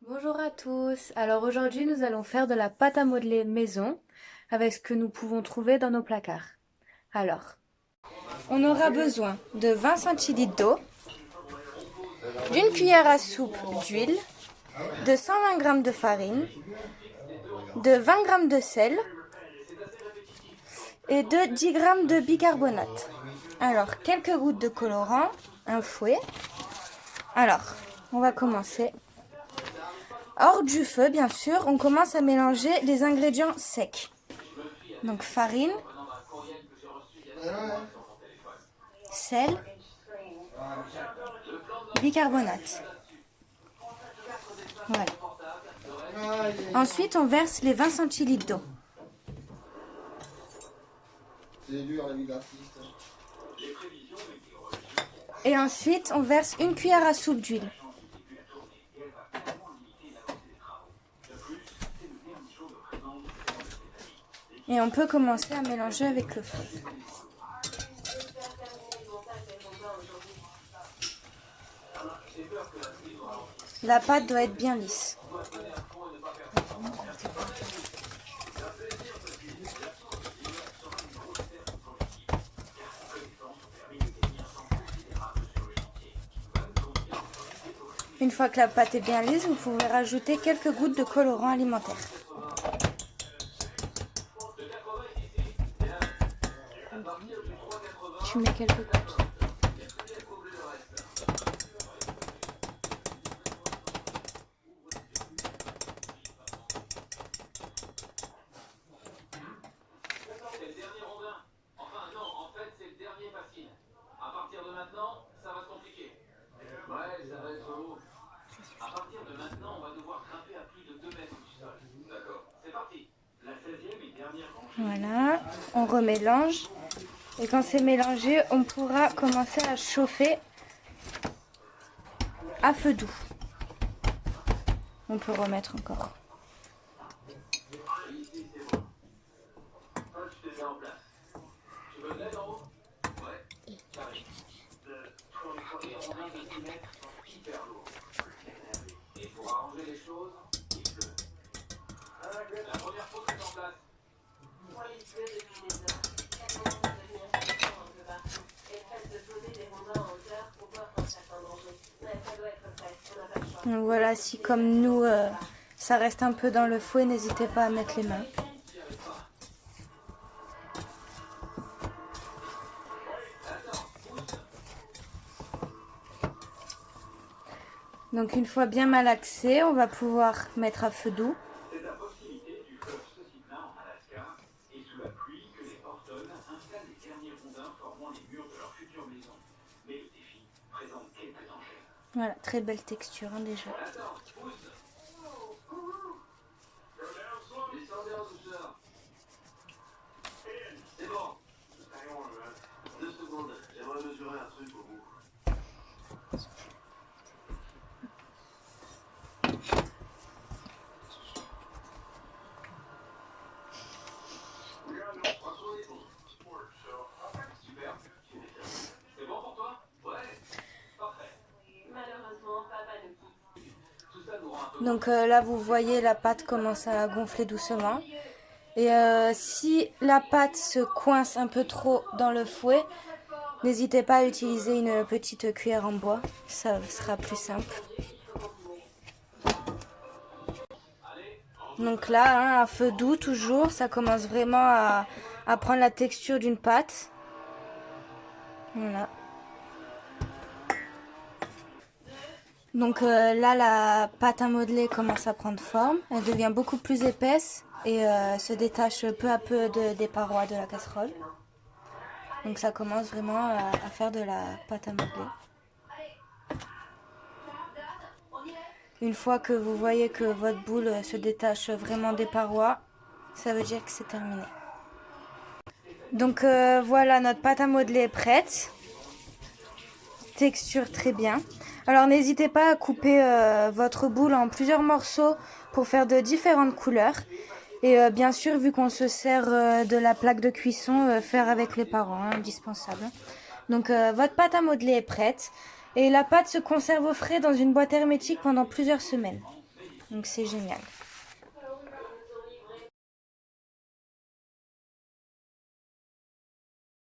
Bonjour à tous. Alors aujourd'hui, nous allons faire de la pâte à modeler maison avec ce que nous pouvons trouver dans nos placards. Alors, on aura besoin de 20 centilitres d'eau, d'une cuillère à soupe d'huile, de 120 g de farine, de 20 g de sel et de 10 g de bicarbonate. Alors, quelques gouttes de colorant, un fouet. Alors, on va commencer. Hors du feu, bien sûr, on commence à mélanger les ingrédients secs. Donc farine, sel, bicarbonate. Voilà. Ensuite, on verse les 20 centilitres d'eau. Et ensuite, on verse une cuillère à soupe d'huile. Et on peut commencer à mélanger avec le feu. La pâte doit être bien lisse. Une fois que la pâte est bien lisse, vous pouvez rajouter quelques gouttes de colorant alimentaire. Tu mets quelques gouttes. Voilà, on remélange. Et quand c'est mélangé, on pourra commencer à chauffer à feu doux. On peut remettre encore. Donc voilà, si comme nous, ça reste un peu dans le fouet, n'hésitez pas à mettre les mains. Donc une fois bien malaxé, on va pouvoir mettre à feu doux. Voilà, très belle texture hein, déjà. Donc là, vous voyez, la pâte commence à gonfler doucement. Et si la pâte se coince un peu trop dans le fouet, n'hésitez pas à utiliser une petite cuillère en bois. Ça sera plus simple. Donc là, hein, à feu doux toujours, ça commence vraiment à prendre la texture d'une pâte. Voilà. Donc là, la pâte à modeler commence à prendre forme. Elle devient beaucoup plus épaisse et se détache peu à peu des parois de la casserole. Donc ça commence vraiment à faire de la pâte à modeler. Une fois que vous voyez que votre boule se détache vraiment des parois, ça veut dire que c'est terminé. Donc voilà, notre pâte à modeler est prête. Texture très bien. Alors n'hésitez pas à couper votre boule en plusieurs morceaux pour faire de différentes couleurs. Et bien sûr, vu qu'on se sert de la plaque de cuisson, faire avec les parents, hein, indispensable. Donc votre pâte à modeler est prête. Et la pâte se conserve au frais dans une boîte hermétique pendant plusieurs semaines. Donc c'est génial.